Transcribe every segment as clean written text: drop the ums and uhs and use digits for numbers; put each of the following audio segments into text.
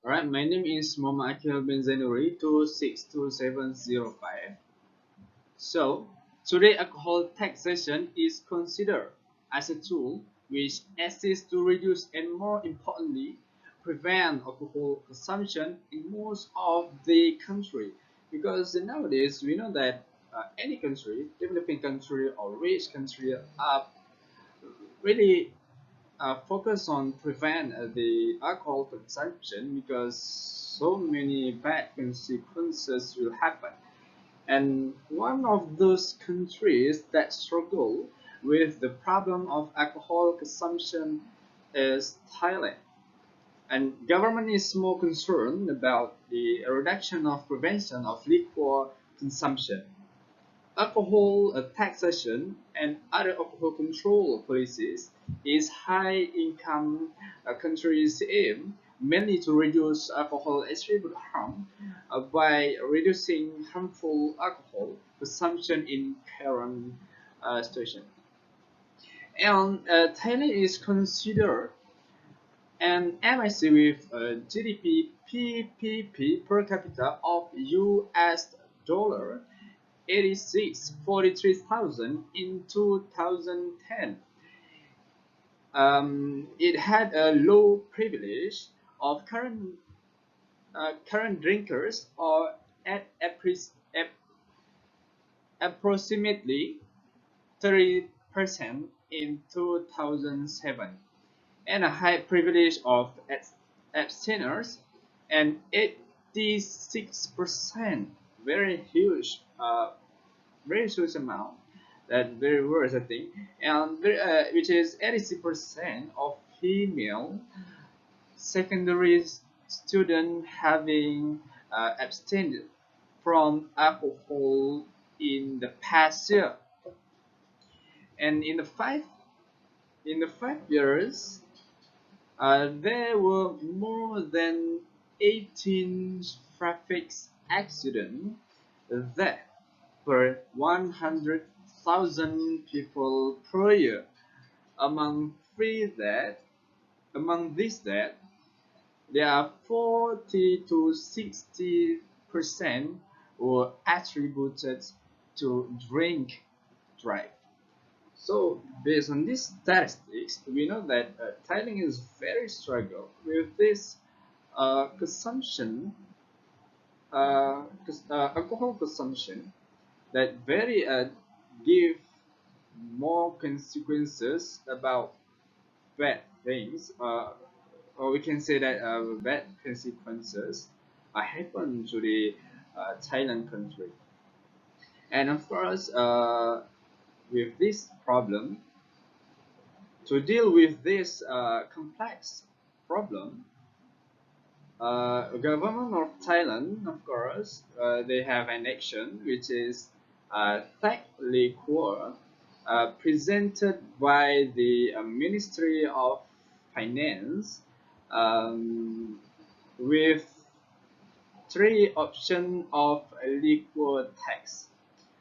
Alright, my name is Aqil bin Zainuri 262705. So, today alcohol taxation is considered as a tool which assists to reduce and more importantly prevent alcohol consumption in most of the country. Because nowadays we know that any country, developing country or rich country, are really focus on prevent the alcohol consumption because so many bad consequences will happen. And one of those countries that struggle with the problem of alcohol consumption is Thailand. And government is more concerned about the reduction of prevention of liquor consumption. Alcohol taxation and other alcohol control policies is high-income countries' aim mainly to reduce alcohol attribute harm by reducing harmful alcohol consumption in current situation. And Thailand is considered an MIC with a GDP PPP per capita of US dollar 86,43,000 in 2010. It had a low privilege of current drinkers or at approximately 30% in 2007 and a high privilege of abstainers and 86%, very huge amount, that very worse I think, and which is 86% of female secondary student having abstained from alcohol in the past year. And in the 5 years, there were more than 18 traffic accidents that per 100,000 people per year. Among these that there are 40 to 60% were attributed to drink drive. So based on these statistics, we know that Thailand is very struggle with this consumption, alcohol consumption that very give more consequences about bad things, or we can say that bad consequences happen to the Thailand country. And of course, with this problem, to deal with this complex problem, government of Thailand, of course, they have an action which is tax liquor, presented by the Ministry of Finance, with three options of liquor tax.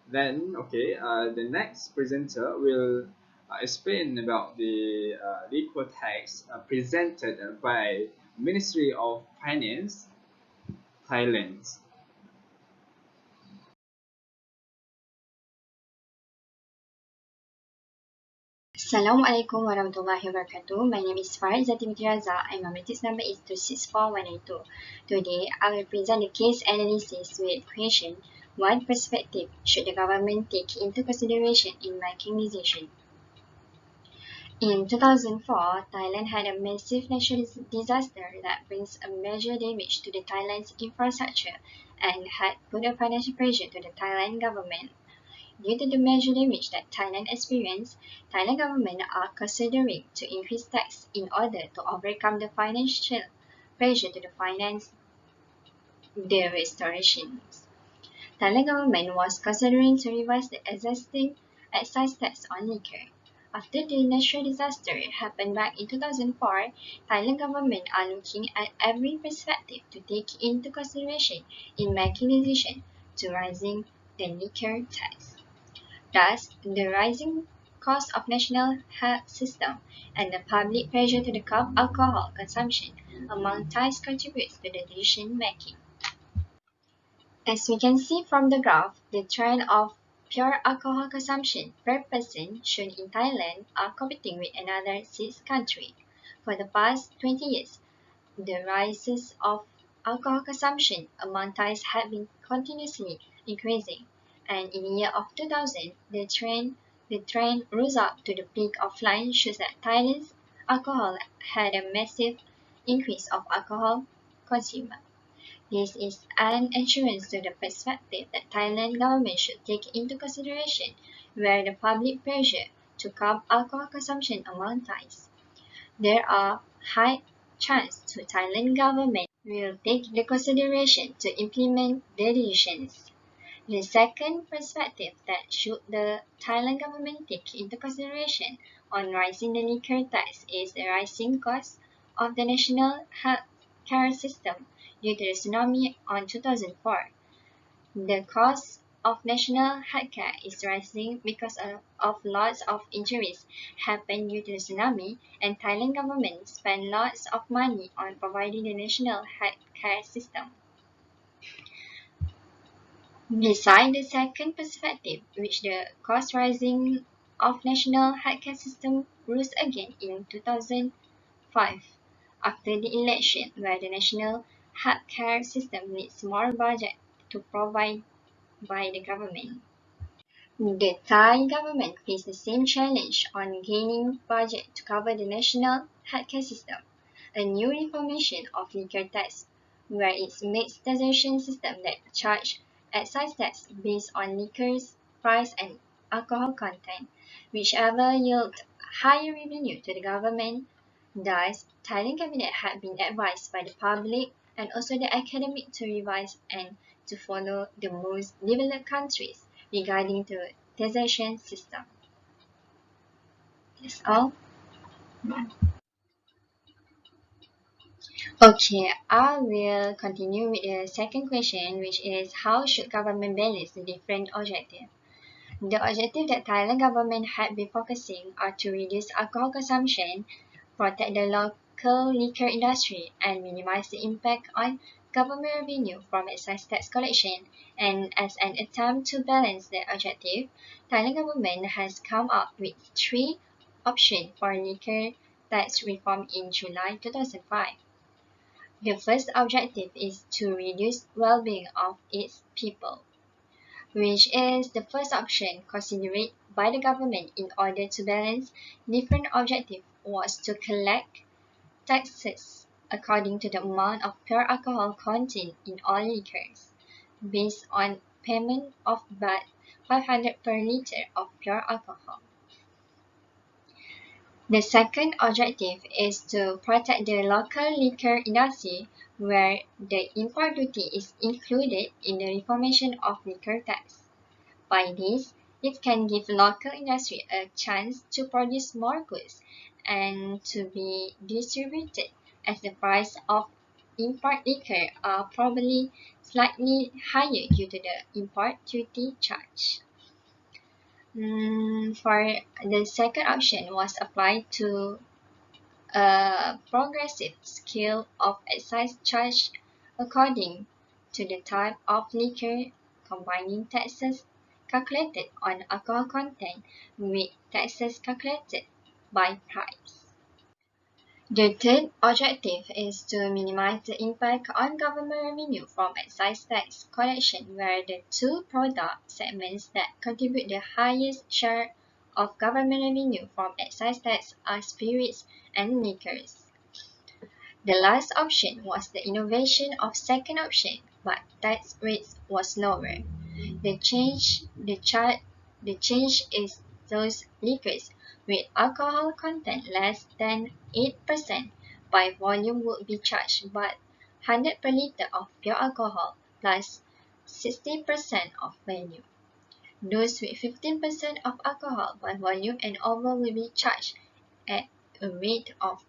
Then, okay, the next presenter will explain about the liquor tax presented by Ministry of Finance, Thailand. Assalamualaikum warahmatullahi wabarakatuh. My name is Farah Izzati Razak and my matrix number is 264182. Today, I will present the case analysis with question: what perspective should the government take into consideration in micronization? In 2004, Thailand had a massive natural disaster that brings a major damage to the Thailand's infrastructure and had put a financial pressure to the Thailand government. Due to the major damage that Thailand experienced, Thailand government are considering to increase tax in order to overcome the financial pressure to the finance the restoration. Thailand government was considering to revise the existing excise tax on liquor. After the natural disaster happened back in 2004, Thailand government are looking at every perspective to take into consideration in mechanism to raising the liquor tax. Thus, the rising cost of national health system and the public pressure to the curb alcohol consumption among Thais contributes to the decision making. As we can see from the graph, the trend of pure alcohol consumption per person shown in Thailand are competing with another 6 countries. For the past 20 years, the rises of alcohol consumption among Thais have been continuously increasing, and in the year of 2000, the trend rose up to the peak of line shows that Thailand's alcohol had a massive increase of alcohol consumer. This is an assurance to the perspective that Thailand government should take into consideration where the public pressure to curb alcohol consumption among Thais. There are high chance to Thailand government will take the consideration to implement the decisions. The second perspective that should the Thailand government take into consideration on rising the liquor tax is the rising cost of the national health care system due to the tsunami on 2004. The cost of national healthcare is rising because of lots of injuries happen due to the tsunami, and Thailand government spend lots of money on providing the national healthcare system. Beside the second perspective, which the cost rising of national healthcare system rose again in 2005 after the election, where the national healthcare system needs more budget to provide by the government. The Thai government faced the same challenge on gaining budget to cover the national healthcare system. A new reformation of liquor tax, where it makes taxation system that charge excise tax based on liquor's price and alcohol content, whichever yield higher revenue to the government. Thus, Thailand cabinet had been advised by the public and also the academic to revise and to follow the most developed countries regarding the taxation system. That's all. Okay, I will continue with the second question, which is how should government balance the different objectives? The objective that Thailand government had been focusing are to reduce alcohol consumption, protect the local liquor industry, and minimize the impact on government revenue from excise tax collection. And as an attempt to balance the objective, Thailand government has come up with 3 options for liquor tax reform in July 2005. The first objective is to reduce well-being of its people, which is the first option considered by the government in order to balance different objectives was to collect taxes according to the amount of pure alcohol content in all liquors, based on payment of baht 500 per liter of pure alcohol. The second objective is to protect the local liquor industry, where the import duty is included in the reformation of liquor tax. By this, it can give local industry a chance to produce more goods and to be distributed, as the price of import liquor are probably slightly higher due to the import duty charge. For the second option was applied to a progressive scale of excise charge according to the type of liquor, combining taxes calculated on alcohol content with taxes calculated by price. The third objective is to minimize the impact on government revenue from excise tax collection, where the 2 product segments that contribute the highest share of government revenue from excise tax are spirits and liquors. The last option was the innovation of second option, but tax rates was lower. The change is those liquors with alcohol content less than 8% by volume would be charged but 100 per liter of pure alcohol plus 60% of value. Those with 15% of alcohol by volume and over will be charged at a rate of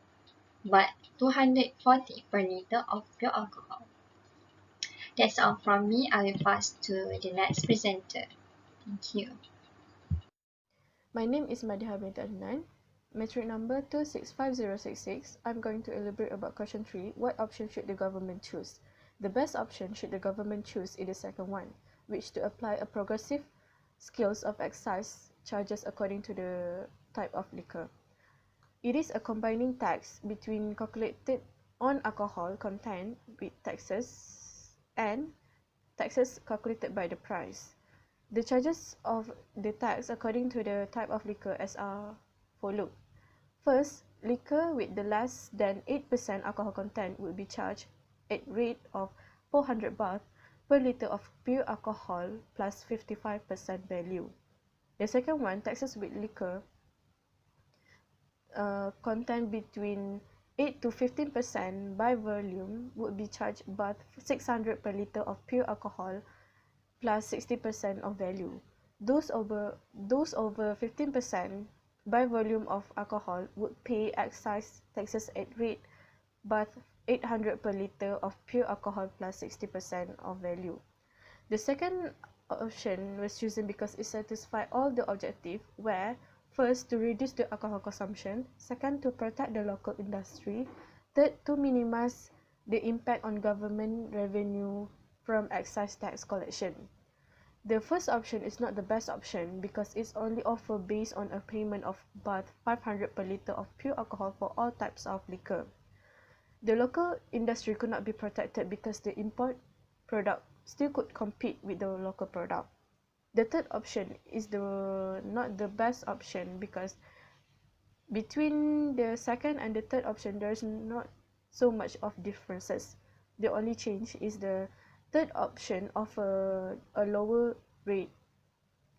but 240 per liter of pure alcohol. That's all from me. I will pass to the next presenter. Thank you. My name is Madihah Binti Adnan. Metric number 265066, I'm going to elaborate about question 3. What option should the government choose? The best option should the government choose is the second one, which to apply a progressive scales of excise charges according to the type of liquor. It is a combining tax between calculated on alcohol content with taxes and taxes calculated by the price. The charges of the tax according to the type of liquor as are follow. First, liquor with the less than 8% alcohol content will be charged at rate of 400 baht per liter of pure alcohol plus 55% value. The second one, taxes with liquor content between 8 to 15% by volume would be charged but 600 per liter of pure alcohol plus 60% of value. Those over 15% by volume of alcohol would pay excise taxes at rate but 800 per liter of pure alcohol plus 60% of value. The second option was chosen because it satisfied all the objectives where first, to reduce the alcohol consumption, second, to protect the local industry, third, to minimize the impact on government revenue from excise tax collection. The first option is not the best option because it's only offered based on a payment of baht 500 per liter of pure alcohol for all types of liquor. The local industry could not be protected because the import product still could compete with the local product. The third option is not the best option because between the second and the third option there's not so much of differences. The only change is the third option offer a lower rate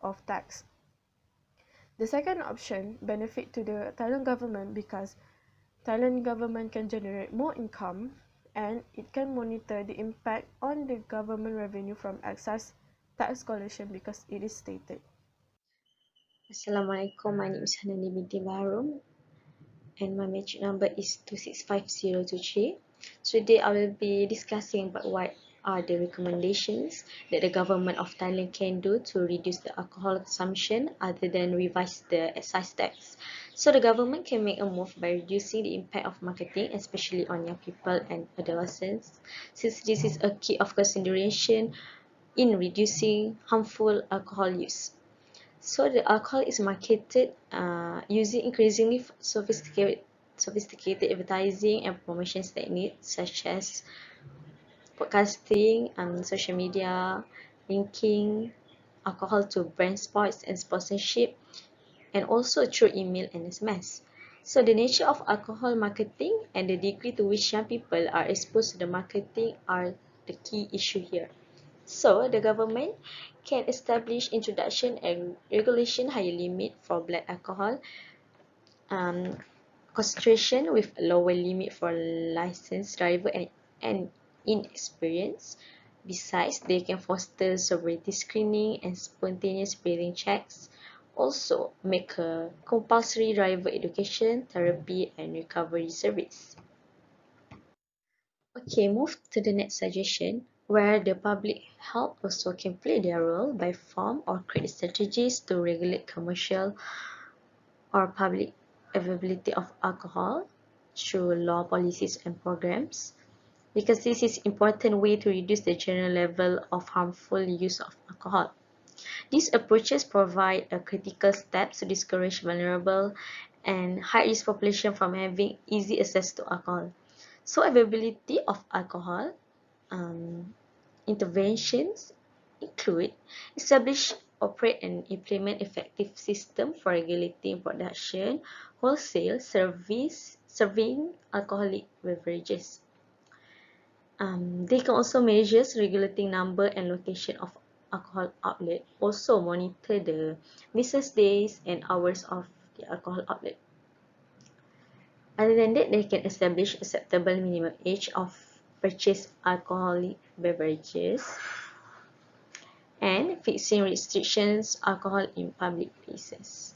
of tax. The second option benefit to the Thailand government because Thailand government can generate more income and it can monitor the impact on the government revenue from excise tax collection because it is stated. Assalamualaikum, my name is Hananie Binti Baharom and my metric number is 265023. Today I will be discussing about what are the recommendations that the government of Thailand can do to reduce the alcohol consumption other than revise the excise tax. So the government can make a move by reducing the impact of marketing, especially on young people and adolescents, since this is a key of consideration in reducing harmful alcohol use. So the alcohol is marketed using increasingly sophisticated advertising and promotion techniques such as podcasting, social media, linking alcohol to brand spots and sponsorship, and also through email and SMS. So the nature of alcohol marketing and the degree to which young people are exposed to the marketing are the key issue here. So the government can establish introduction and regulation higher limit for blood alcohol concentration with a lower limit for licensed driver and inexperienced. Besides, they can foster sobriety screening and spontaneous breathing checks. Also, make a compulsory driver education, therapy, and recovery service. Okay, move to the next suggestion, where the public health also can play their role by form or create strategies to regulate commercial or public availability of alcohol through law policies and programs, because this is important way to reduce the general level of harmful use of alcohol. These approaches provide a critical steps to discourage vulnerable and high-risk population from having easy access to alcohol. So availability of alcohol interventions include establish, operate and implement effective system for regulating production, wholesale, serving alcoholic beverages. They can also measure regulating number and location of alcohol outlet, also monitor the business days and hours of the alcohol outlet. Other than that, they can establish acceptable minimum age of purchase alcoholic beverages and fixing restrictions alcohol in public places.